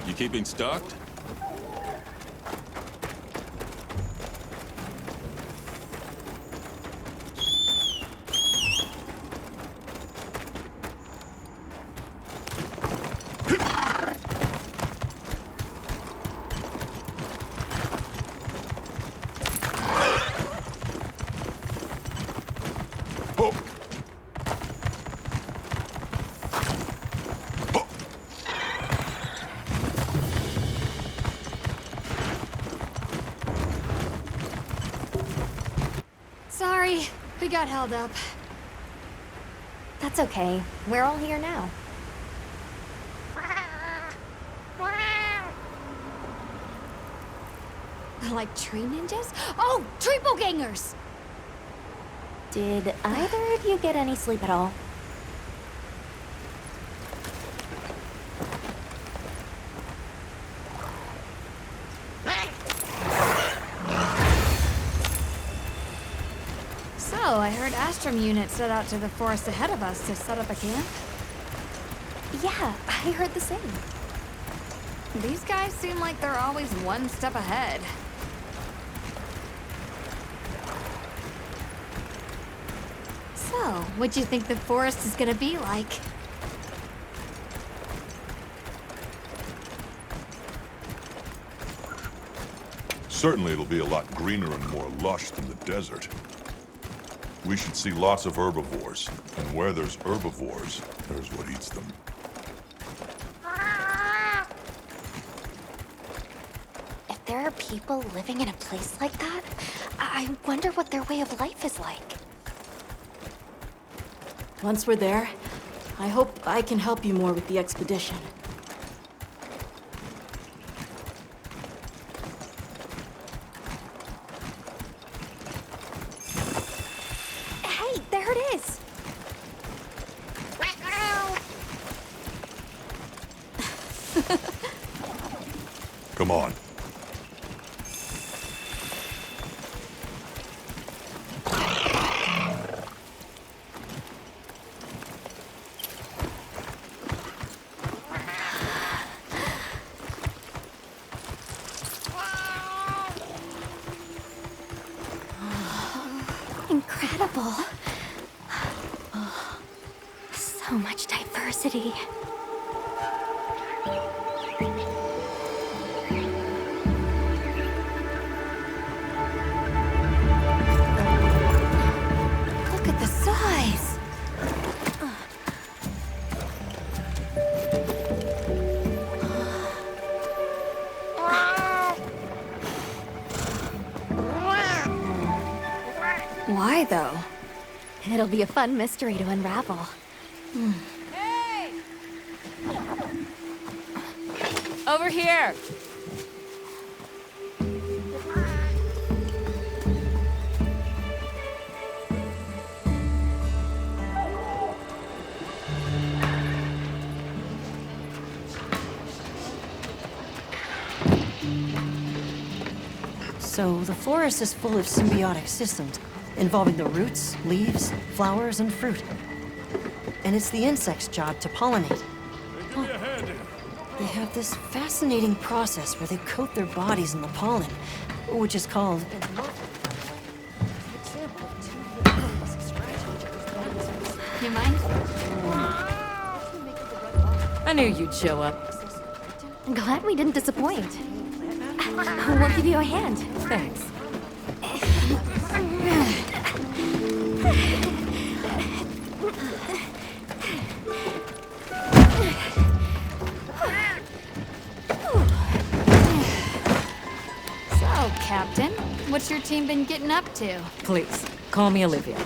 You keeping stocked? Sorry, we got held up. That's okay. We're all here now. Like tree ninjas? Oh, triple gangers! Did either of you get any sleep at all? So, I heard Astrum units set out to the forest ahead of us to set up a camp. Yeah, I heard the same. These guys seem like they're always one step ahead. So, what do you think the forest is gonna be like? Certainly it'll be a lot greener and more lush than the desert. We should see lots of herbivores, and where there's herbivores, there's what eats them. If there are people living in a place like that, I wonder what their way of life is like. Once we're there, I hope I can help you more with the expedition. Hey, there it is! Come on. Incredible. So much diversity. Look at the size! Why, though? It'll be a fun mystery to unravel. Hey! Over here! So, the forest is full of symbiotic systems, involving the roots, leaves, flowers, and fruit. And it's the insects' job to pollinate. They have this fascinating process where they coat their bodies in the pollen, which is called... You mind? I knew you'd show up. Glad we didn't disappoint. We'll give you a hand. Thanks. So, Captain, what's your team been getting up to? Please, call me Olivia.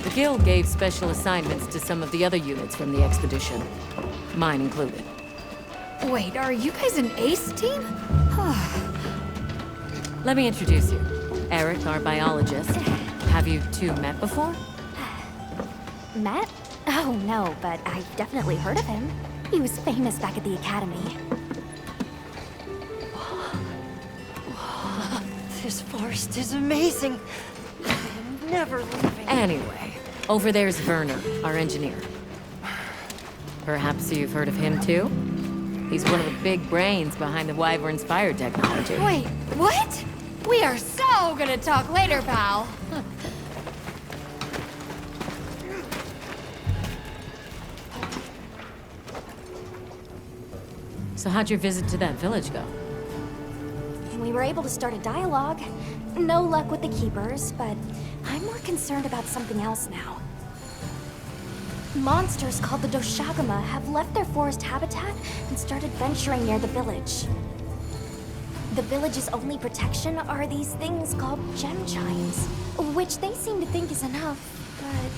The Guild gave special assignments to some of the other units from the expedition, mine included. Wait, are you guys an ace team? Let me introduce you. Eric, our biologist. Have you two met before? Matt? Oh, no, but I've definitely heard of him. He was famous back at the academy. This forest is amazing. I'm never leaving. Anyway, over there's Werner, our engineer. Perhaps you've heard of him too? He's one of the big brains behind the Wyvern's fire technology. Wait, what? We are so gonna talk later, pal. So how'd your visit to that village go? We were able to start a dialogue. No luck with the keepers, but I'm more concerned about something else now. Monsters called the Doshagama have left their forest habitat and started venturing near the village. The village's only protection are these things called gem chimes, which they seem to think is enough, but...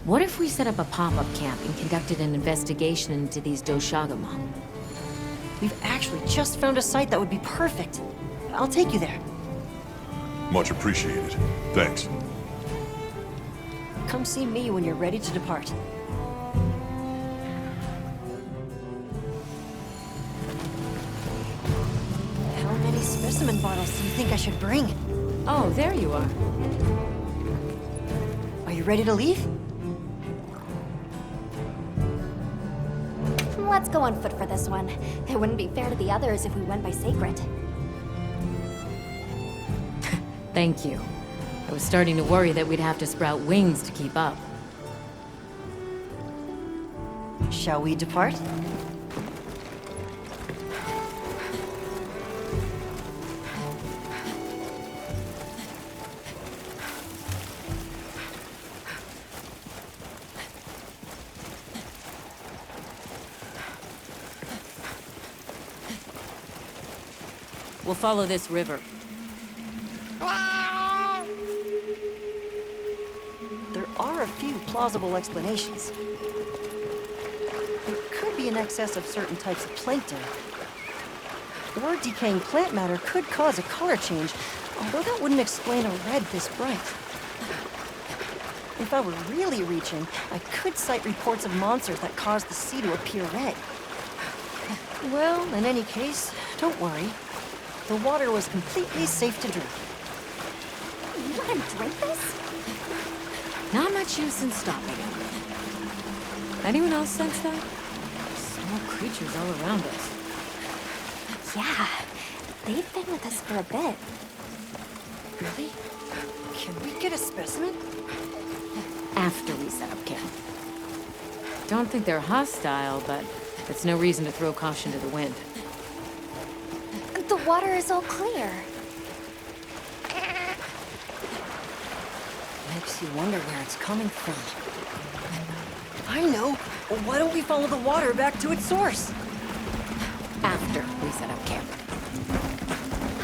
What if we set up a pop-up camp and conducted an investigation into these Doshagama? We've actually just found a site that would be perfect. I'll take you there. Much appreciated. Thanks. Come see me when you're ready to depart. How many specimen bottles do you think I should bring? Oh, there you are. Are you ready to leave? Let's go on foot for this one. It wouldn't be fair to the others if we went by sacred. Thank you. I was starting to worry that we'd have to sprout wings to keep up. Shall we depart? We'll follow this river. There are a few plausible explanations. It could be an excess of certain types of plankton. Or decaying plant matter could cause a color change, although that wouldn't explain a red this bright. If I were really reaching, I could cite reports of monsters that cause the sea to appear red. Well, in any case, don't worry. The water was completely safe to drink. You let him drink this? Not much use in stopping him. Anyone else sense that? Small creatures all around us. Yeah, they've been with us for a bit. Really? Can we get a specimen? After we set up camp. Don't think they're hostile, but it's no reason to throw caution to the wind. The water is all clear. Makes you wonder where it's coming from. I know! Well, why don't we follow the water back to its source? After we set up camp.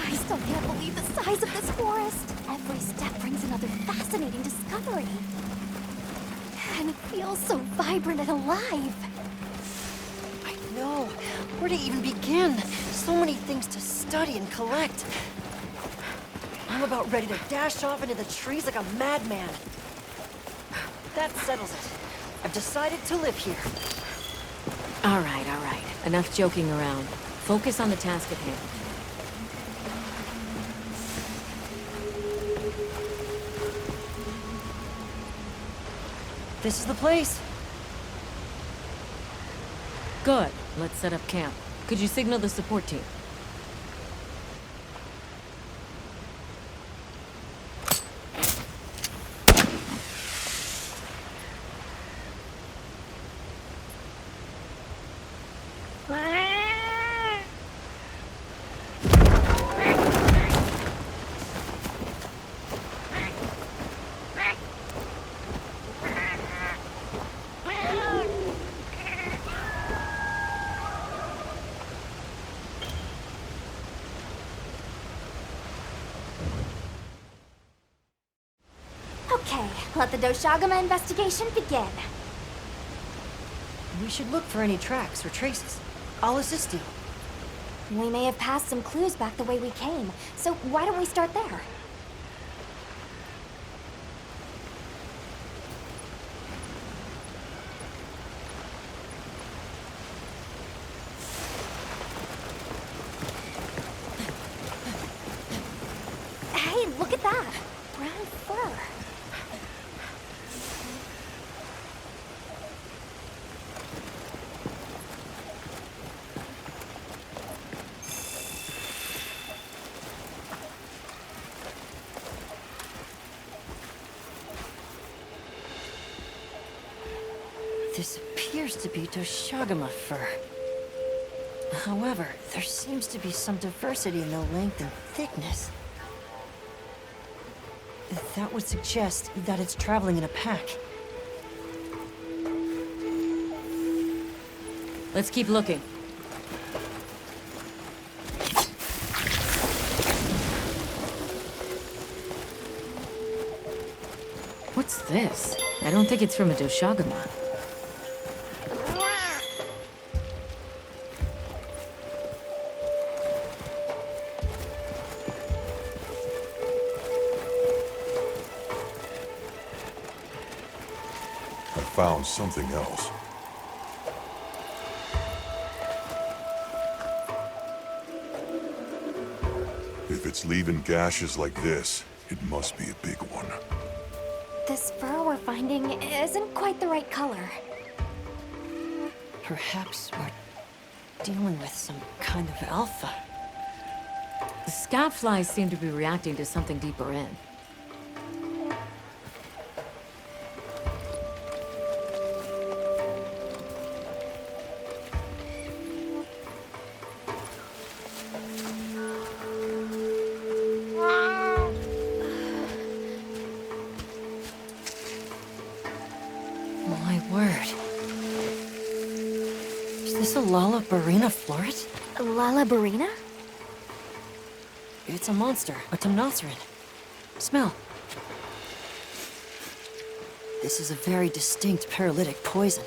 I still can't believe the size of this forest. Every step brings another fascinating discovery. And it feels so vibrant and alive. I know. Where to even begin? So many things to study and collect. I'm about ready to dash off into the trees like a madman. That settles it. I've decided to live here. All right. Enough joking around. Focus on the task at hand. This is the place. Good. Let's set up camp. Could you signal the support team? Okay, let the Doshagama investigation begin. We should look for any tracks or traces. I'll assist you. We may have passed some clues back the way we came, so why don't we start there? Hey, look at that! Brown fur. appears to be Doshagama fur. However, there seems to be some diversity in the length and thickness. That would suggest that it's traveling in a pack. Let's keep looking. What's this? I don't think it's from a Doshagama. I found something else. If it's leaving gashes like this, it must be a big one. This fur we're finding isn't quite the right color. Perhaps we're dealing with some kind of alpha. The scout flies seem to be reacting to something deeper in. My word. Is this a Lalabarina floret? Lalabarina? It's a monster, a Temnoceran. Smell. This is a very distinct paralytic poison.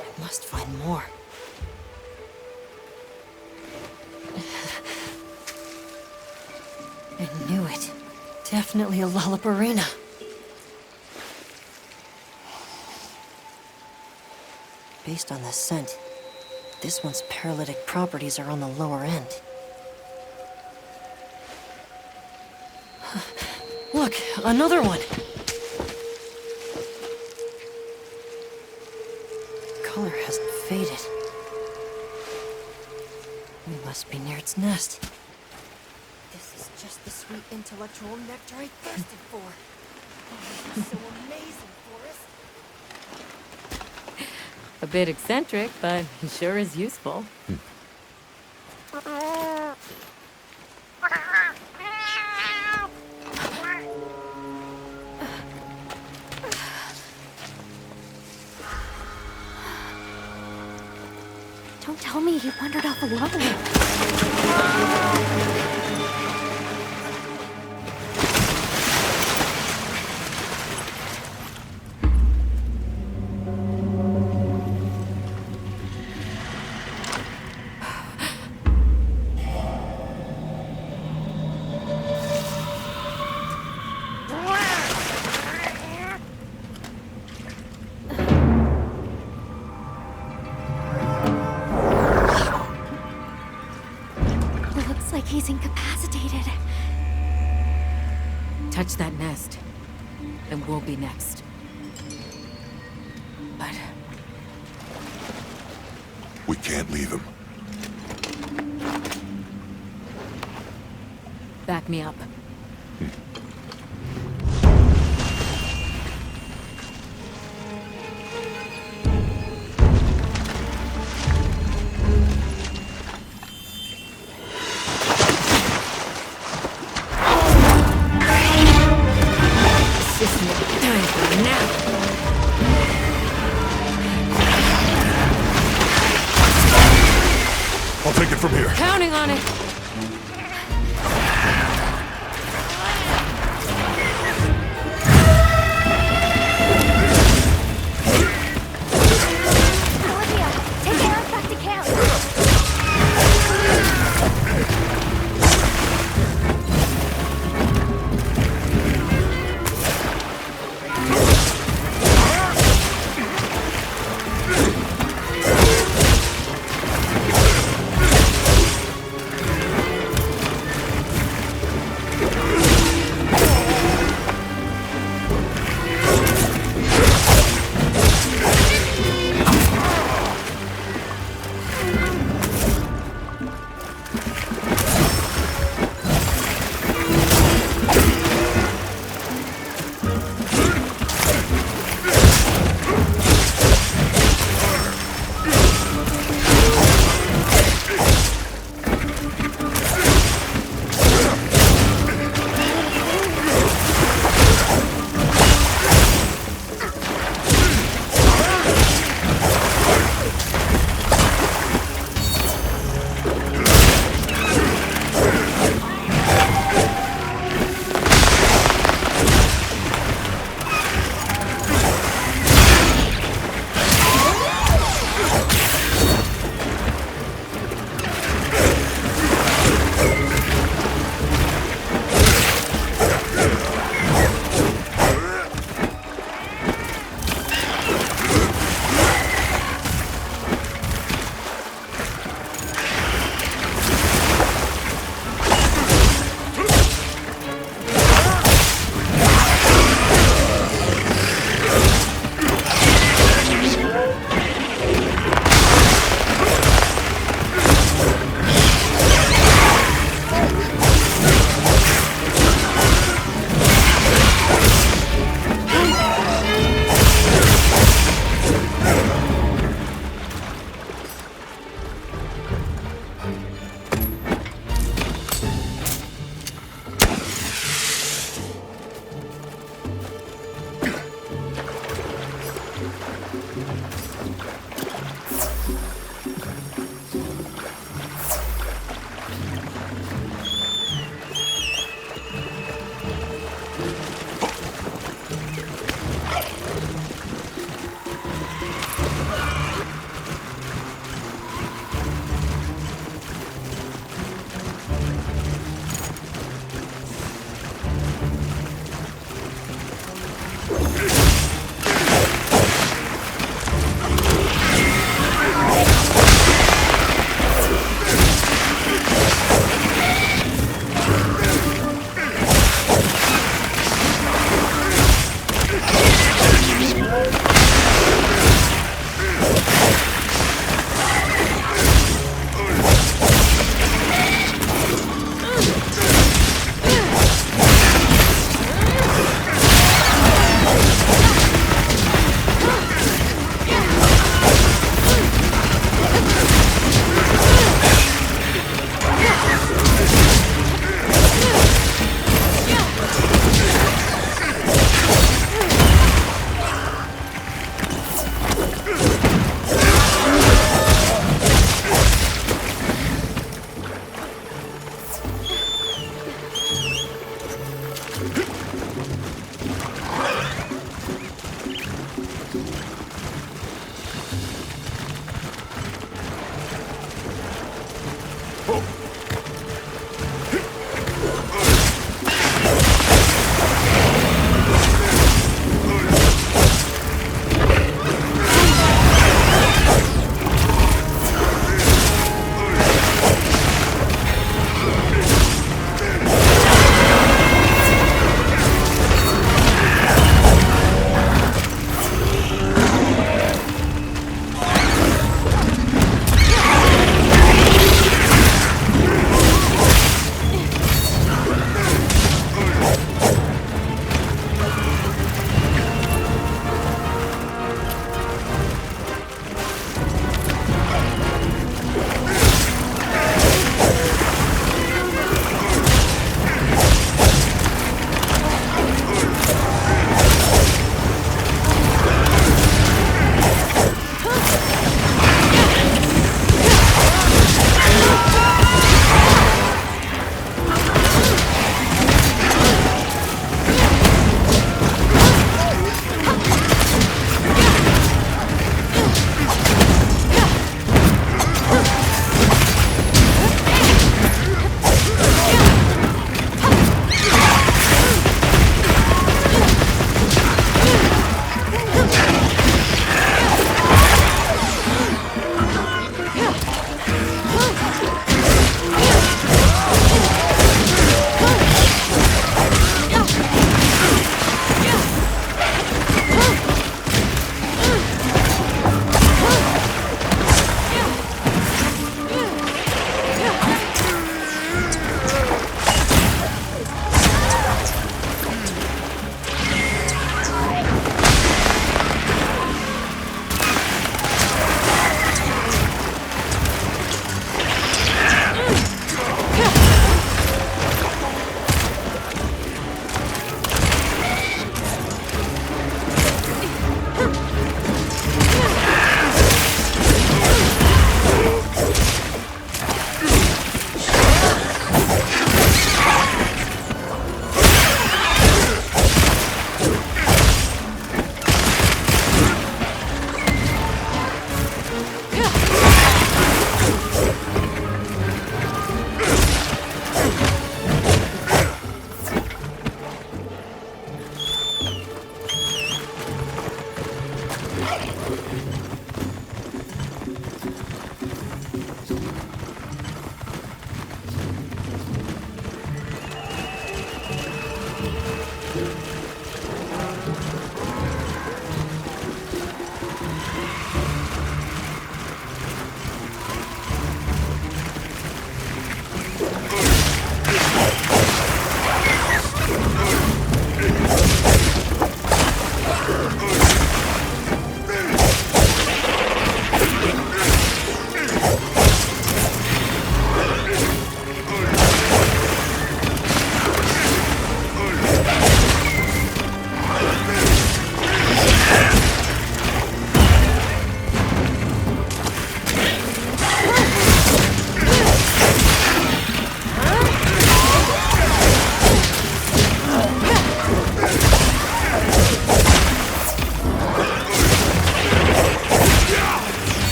I must find more. I knew it. Definitely a Lalabarina. Based on the scent, this one's paralytic properties are on the lower end. Look, another one! Color hasn't faded. We must be near its nest. This is just the sweet intellectual nectar I thirsted for. Oh, this is so amazing, Forrest. A bit eccentric, but he sure is useful. Don't tell me he wandered off alone. Looks like he's incapacitated. Touch that nest, and we'll be next. But We can't leave him. back me up. This is no time for a nap. I'll take it from here. Counting on it. Olivia, take Eric back to camp.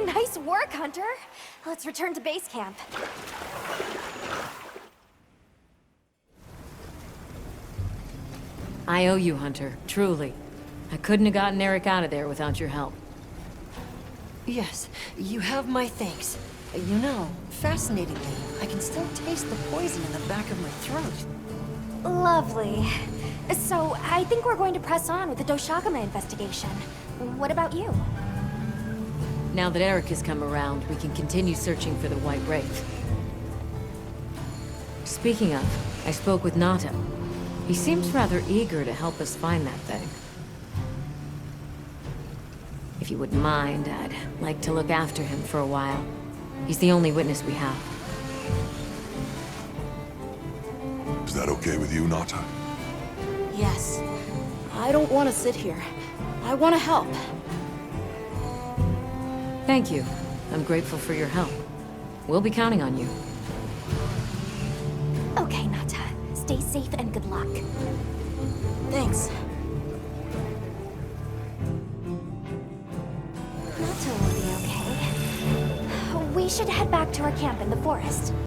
Nice work, Hunter. Let's return to base camp. I owe you, Hunter. Truly. I couldn't have gotten Eric out of there without your help. Yes, you have my thanks. You know, fascinatingly, I can still taste the poison in the back of my throat. Lovely. So, I think we're going to press on with the Doshagama investigation. What about you? Now that Eric has come around, we can continue searching for the White Wraith. Speaking of, I spoke with Nata. He seems rather eager to help us find that thing. If you wouldn't mind, I'd like to look after him for a while. He's the only witness we have. Is that okay with you, Nata? Yes. I don't want to sit here. I want to help. Thank you. I'm grateful for your help. We'll be counting on you. Okay, Nata. Stay safe and good luck. Thanks. Nata will be okay. We should head back to our camp in the forest.